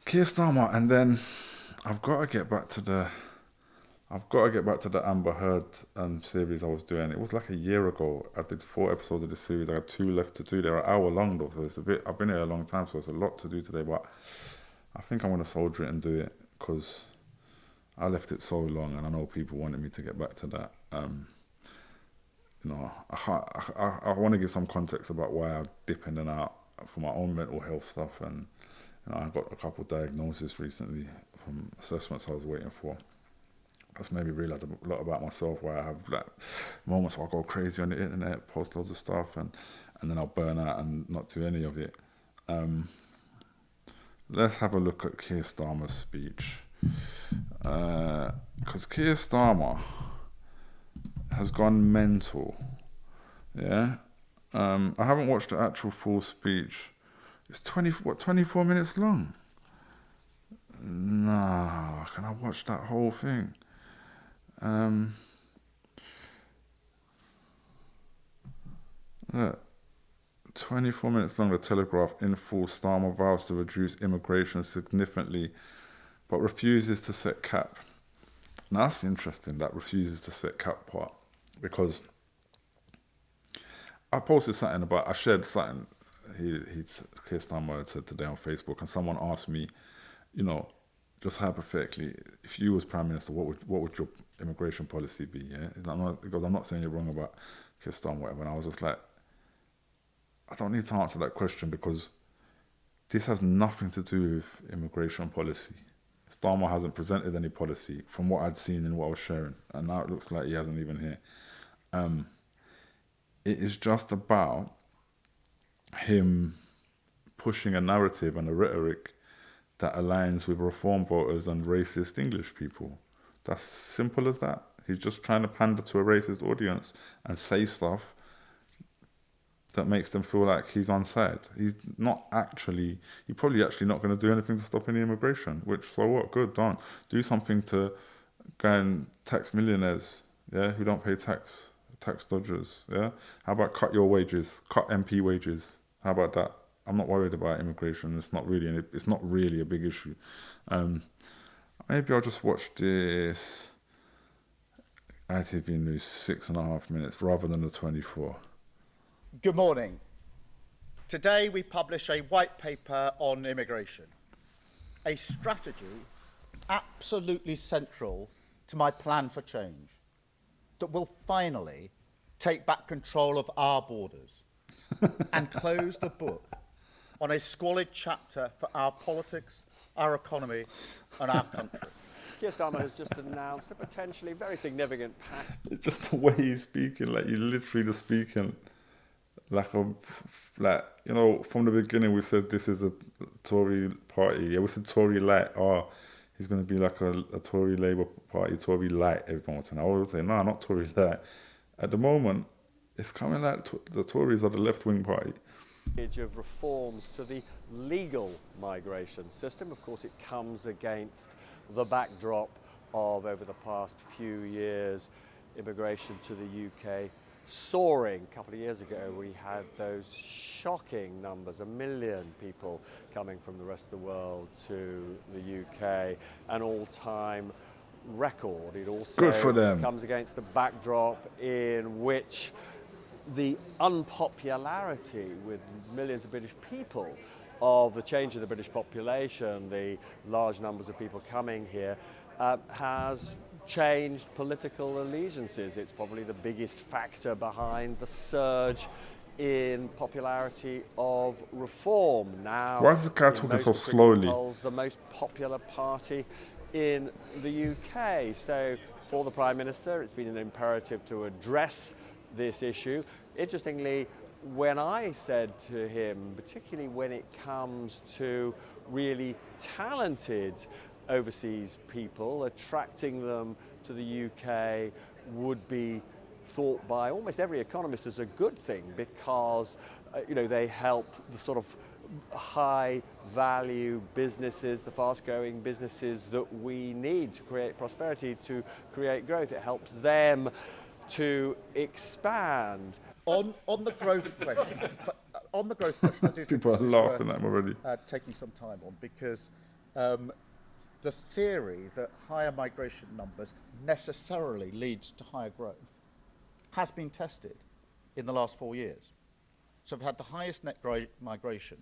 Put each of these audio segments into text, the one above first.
Keir Starmer, and then I've got to get back to the Amber Heard series I was doing. It was like a year ago. I did 4 episodes of the series. I had 2 left to do. They're an hour long though, so it's a bit. I've been here a long time, so it's a lot to do today. But I think I'm gonna soldier it and do it because I left it so long, and I know people wanted me to get back to that. I want to give some context about why I dip in and out for my own mental health stuff, and I got a couple of diagnoses recently from assessments I was waiting for. That's made me realise a lot about myself, where I have like moments where I go crazy on the internet, post loads of stuff, and then I'll burn out and not do any of it. Let's have a look at Keir Starmer's speech. Because Keir Starmer has gone mental. Yeah. I haven't watched the actual full speech. It's 24 minutes long? No, can I watch that whole thing? 24 minutes long, The Telegraph in full. Starmer vows to reduce immigration significantly, but refuses to set cap. Now that's interesting, that refuses to set cap part, because I posted something about, I shared something Keir Starmer had said today on Facebook, and someone asked me, just hypothetically, if you was Prime Minister, what would your immigration policy be? Yeah, because I'm not saying you're wrong about Keir Starmer, whatever. And I was just like, I don't need to answer that question because this has nothing to do with immigration policy. Starmer hasn't presented any policy from what I'd seen and what I was sharing, and now it looks like he hasn't even here. It is just about him pushing a narrative and a rhetoric that aligns with reform voters and racist English people. That's simple as that. He's just trying to pander to a racist audience and say stuff that makes them feel like he's on side. He's probably actually not going to do anything to stop any immigration, which, so what, good, done. Do something to go and tax millionaires, yeah, who don't pay tax dodgers, yeah? How about cut your wages, cut MP wages? How about that? I'm not worried about immigration. It's not really a big issue. Maybe I'll just watch this ITV News 6.5 minutes rather than the 24. Good morning. Today we publish a white paper on immigration, a strategy absolutely central to my plan for change that will finally take back control of our borders and close the book on a squalid chapter for our politics, our economy and our country. Keir Starmer has just announced a potentially very significant pact. It's just the way he's speaking, like you're literally just speaking from the beginning we said this is a Tory party. Yeah, we said Tory light. Oh, he's going to be like a Tory Labour Party, Tory light, everyone was saying. I always say, no, not Tory light. At the moment, it's coming like the Tories are the left-wing party. Of reforms to the legal migration system. Of course, it comes against the backdrop of, over the past few years, immigration to the UK soaring. A couple of years ago, we had those shocking numbers, 1 million people coming from the rest of the world to the UK, an all-time record. It also good for them. Comes against the backdrop in which the unpopularity with millions of British people of the change in the British population, the large numbers of people coming here, has changed political allegiances. It's probably the biggest factor behind the surge in popularity of reform. Now, why is this guy talking so slowly? Polls, the most popular party in the UK. So for the Prime Minister, it's been an imperative to address this issue. Interestingly, when I said to him, particularly when it comes to really talented overseas people, attracting them to the UK would be thought by almost every economist as a good thing because they help the sort of high value businesses, the fast growing businesses that we need to create prosperity, to create growth. It helps them to expand. On the growth question, I do think people this are is laughing worth at him already. Taking some time on, because the theory that higher migration numbers necessarily leads to higher growth has been tested in the last 4 years. So we've had the highest net migration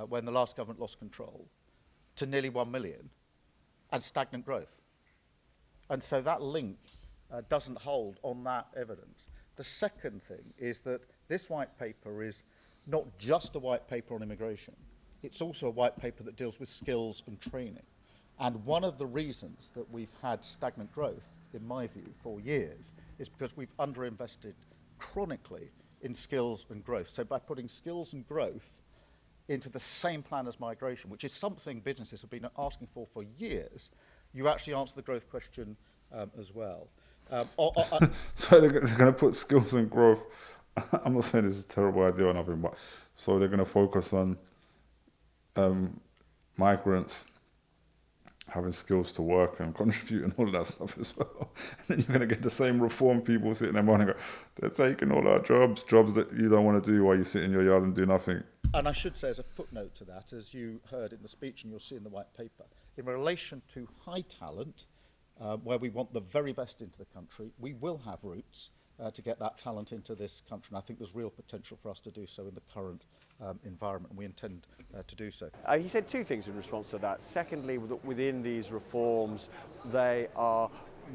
when the last government lost control to nearly 1 million and stagnant growth. And so that link doesn't hold on that evidence. The second thing is that this white paper is not just a white paper on immigration, it's also a white paper that deals with skills and training. And one of the reasons that we've had stagnant growth, in my view, for years, is because we've underinvested chronically in skills and growth. So by putting skills and growth into the same plan as migration, which is something businesses have been asking for years, you actually answer the growth question as well. So they're going to put skills and growth. I'm not saying this is a terrible idea or nothing, but so they're going to focus on migrants having skills to work and contribute and all of that stuff as well. And then you're going to get the same reform people sitting there and go, they're taking all our jobs that you don't want to do while you sit in your yard and do nothing. And I should say as a footnote to that, as you heard in the speech and you'll see in the white paper, in relation to high talent, where we want the very best into the country, we will have routes to get that talent into this country. And I think there's real potential for us to do so in the current environment, and we intend to do so. He said two things in response to that. Secondly, within these reforms, they are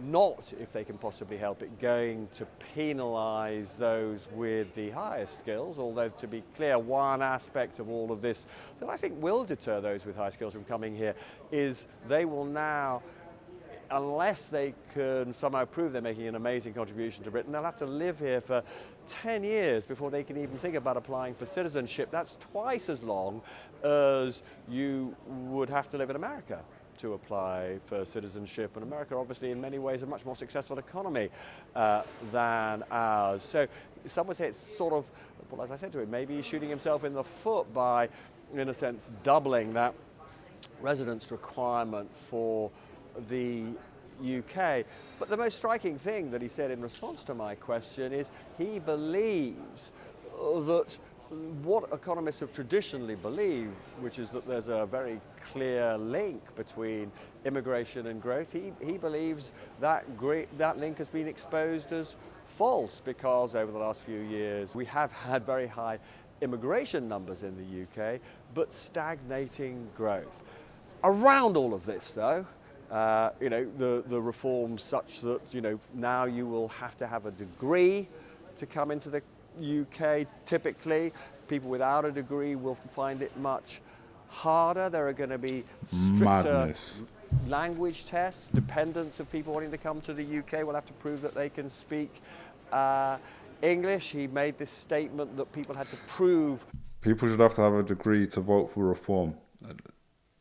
not, if they can possibly help it, going to penalise those with the highest skills, although to be clear, one aspect of all of this that I think will deter those with high skills from coming here is they will now, unless they can somehow prove they're making an amazing contribution to Britain, they'll have to live here for 10 years before they can even think about applying for citizenship. That's twice as long as you would have to live in America to apply for citizenship. And America, obviously, in many ways, a much more successful economy than ours. So some would say it's sort of, well, as I said to him, maybe he's shooting himself in the foot by, in a sense, doubling that residence requirement for the UK. But the most striking thing that he said in response to my question is he believes that what economists have traditionally believed, which is that there's a very clear link between immigration and growth, he believes that link has been exposed as false, because over the last few years we have had very high immigration numbers in the UK, but stagnating growth. Around all of this, though, the reforms such that, now you will have to have a degree to come into the UK. Typically, people without a degree will find it much harder. There are going to be stricter language tests. Dependents of people wanting to come to the UK will have to prove that they can speak English. He made this statement that people had to prove. People should have to have a degree to vote for reform.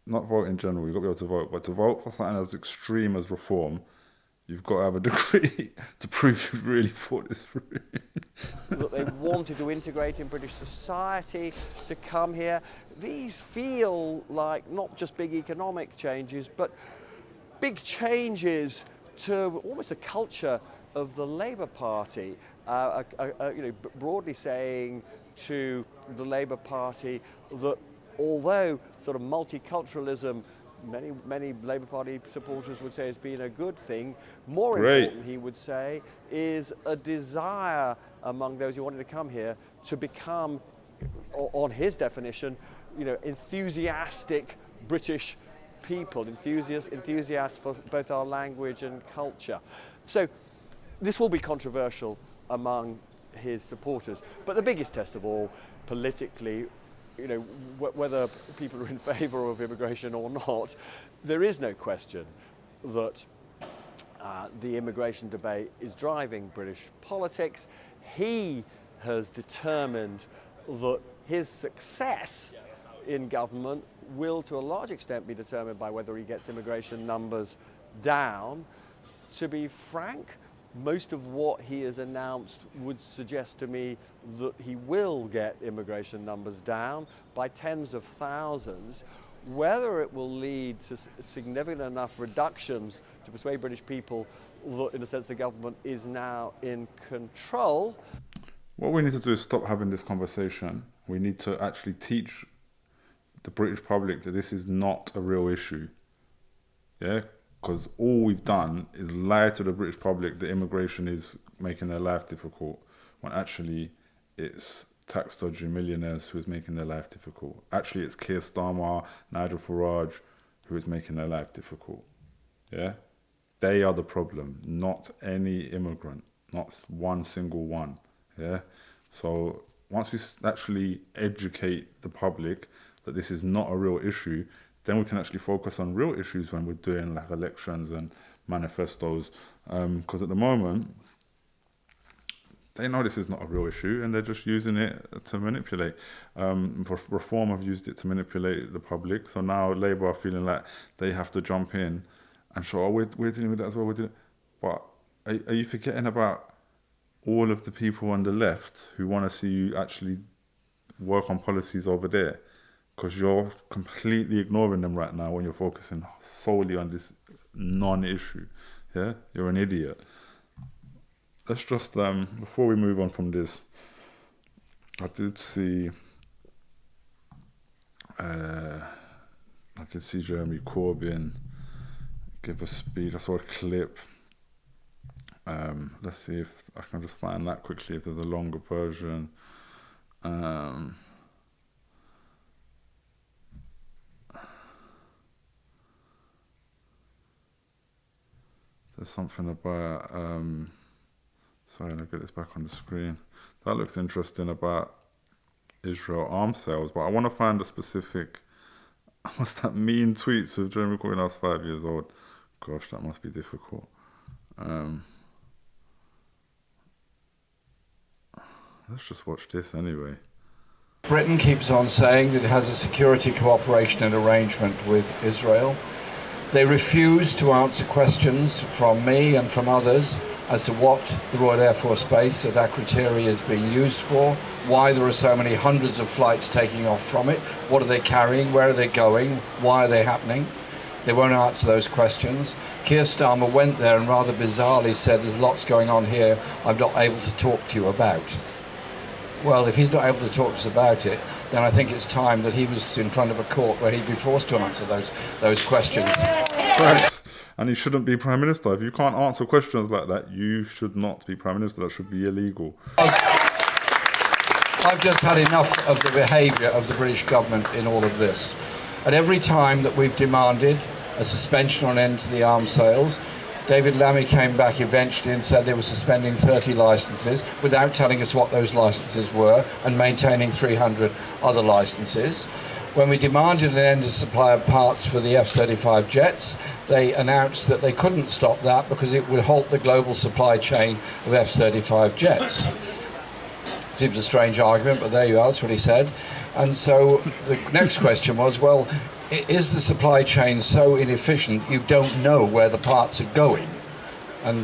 Not vote in general, you've got to be able to vote, but to vote for something as extreme as reform, you've got to have a degree to prove you've really thought this through. That they wanted to integrate in British society, to come here. These feel like not just big economic changes, but big changes to almost a culture of the Labour Party. Broadly saying to the Labour Party that although sort of multiculturalism, many Labour Party supporters would say has been a good thing, more important, he would say, is a desire among those who wanted to come here to become, on his definition, enthusiastic British people, enthusiasts for both our language and culture. So this will be controversial among his supporters. But the biggest test of all, politically, whether people are in favour of immigration or not, there is no question that the immigration debate is driving British politics. He has determined that his success in government will, to a large extent, be determined by whether he gets immigration numbers down. To be frank, most of what he has announced would suggest to me that he will get immigration numbers down by tens of thousands. Whether it will lead to significant enough reductions to persuade British people that, in a sense, the government is now in control. What we need to do is stop having this conversation. We need to actually teach the British public that this is not a real issue. Yeah? Because all we've done is lie to the British public that immigration is making their life difficult, when actually it's tax dodging millionaires who is making their life difficult. Actually, it's Keir Starmer, Nigel Farage who is making their life difficult. Yeah? They are the problem, not any immigrant, not one single one. Yeah? So once we actually educate the public that this is not a real issue, then we can actually focus on real issues when we're doing like elections and manifestos. Because at the moment, they know this is not a real issue and they're just using it to manipulate. Reform have used it to manipulate the public. So now Labour are feeling like they have to jump in and show, oh, we're dealing with that as well. But are you forgetting about all of the people on the left who want to see you actually work on policies over there? Because you're completely ignoring them right now when you're focusing solely on this non-issue. Yeah, you're an idiot. Let's just before we move on from this, I did see Jeremy Corbyn give a speech. I saw a clip. Let's see if I can just find that quickly, if there's a longer version. There's something about, sorry, I'll get this back on the screen. That looks interesting about Israel arms sales, but I want to find a specific, what's that mean tweets with Jeremy Corbyn when I was 5 years old? Gosh, that must be difficult. Let's just watch this anyway. Britain keeps on saying that it has a security cooperation and arrangement with Israel. They refuse to answer questions from me and from others as to what the Royal Air Force Base at Akrotiri is being used for, why there are so many hundreds of flights taking off from it, what are they carrying, where are they going, why are they happening. They won't answer those questions. Keir Starmer went there and rather bizarrely said, there's lots going on here I'm not able to talk to you about. Well, if he's not able to talk to us about it, then I think it's time that he was in front of a court where he'd be forced to answer those questions. Thanks. And he shouldn't be Prime Minister. If you can't answer questions like that, you should not be Prime Minister. That should be illegal. I've just had enough of the behaviour of the British government in all of this. At every time that we've demanded a suspension on end to the arms sales, David Lammy came back eventually and said they were suspending 30 licences without telling us what those licences were and maintaining 300 other licences. When we demanded an end to supply of parts for the F-35 jets, they announced that they couldn't stop that because it would halt the global supply chain of F-35 jets. Seems a strange argument, but there you are, that's what he said. And so the next question was, well, is the supply chain so inefficient you don't know where the parts are going? And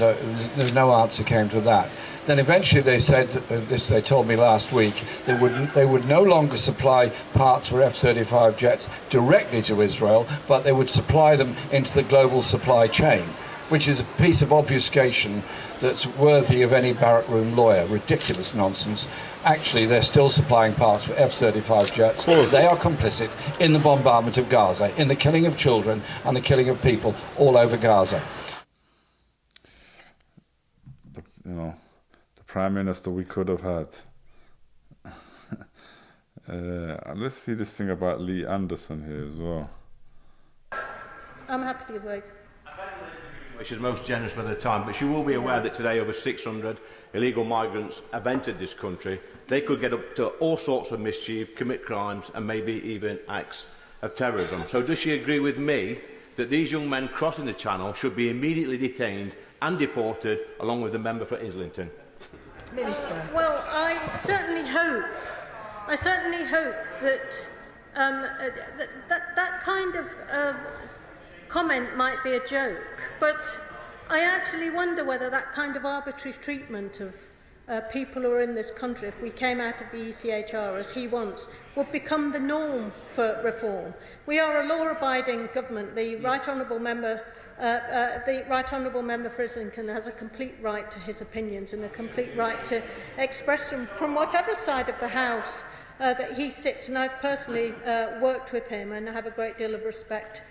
no answer came to that. Then eventually they said, this they told me last week, they would no longer supply parts for F-35 jets directly to Israel, but they would supply them into the global supply chain, which is a piece of obfuscation that's worthy of any barrack room lawyer. Ridiculous nonsense. Actually, they're still supplying parts for F-35 jets. They are complicit in the bombardment of Gaza, in the killing of children and the killing of people all over Gaza. The Prime Minister we could have had. Let's see this thing about Lee Anderson here as well. I'm happy to give way. She's most generous with her time, but she will be aware that today over 600 illegal migrants have entered this country. They could get up to all sorts of mischief, commit crimes and maybe even acts of terrorism. So does she agree with me that these young men crossing the Channel should be immediately detained and deported along with the member for Islington? Minister. Well, I certainly hope that that kind of comment might be a joke, but I actually wonder whether that kind of arbitrary treatment of people who are in this country, if we came out of the ECHR as he wants, would become the norm for reform. We are a law-abiding government. The Right Honourable Member for Islington has a complete right to his opinions and a complete right to express them from whatever side of the House that he sits, and I've personally worked with him and have a great deal of respect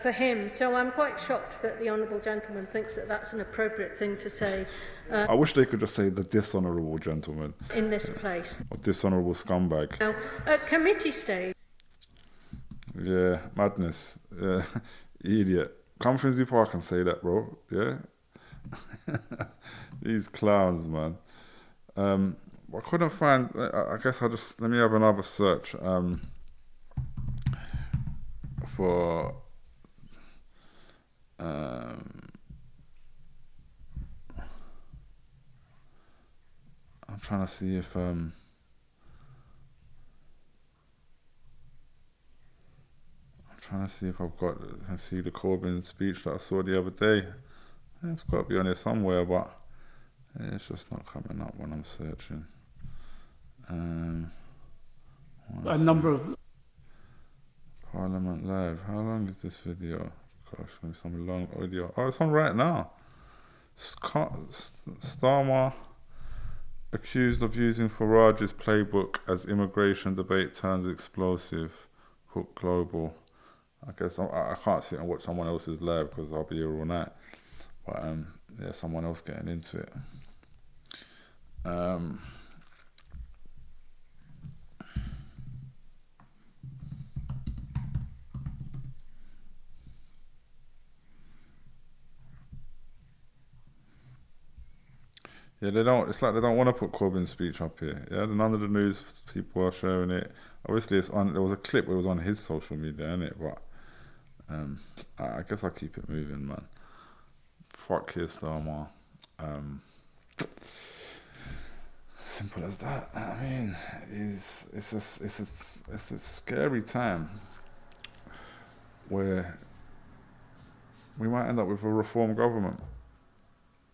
for him. So I'm quite shocked that the honourable gentleman thinks that that's an appropriate thing to say I wish they could just say the dishonourable gentleman. In this place. Or dishonourable scumbag. Now, at committee stage. Yeah, madness. Yeah, idiot. Come Finsbury Park and say that, bro. Yeah? These clowns, man. I couldn't find, I guess let me have another search for I'm trying to see if can see the Corbyn speech that I saw the other day. Yeah, it's got to be on here somewhere, but it's just not coming up when I'm searching. A number of Parliament Live. How long is this video? Gosh, maybe some long audio. Oh, it's on right now. Starmer accused of using Farage's playbook as immigration debate turns explosive. Hook Global. I guess I can't sit and watch someone else's live because I'll be here all night. But yeah, someone else getting into it. Yeah, they don't. It's like they don't want to put Corbyn's speech up here. Yeah, none of the news people are showing it. Obviously, it's on. There was a clip where it was on his social media, innit? But I guess I'll keep it moving, man. Fuck Keir Starmer. Simple as that. I mean, it's a scary time where we might end up with a reform government.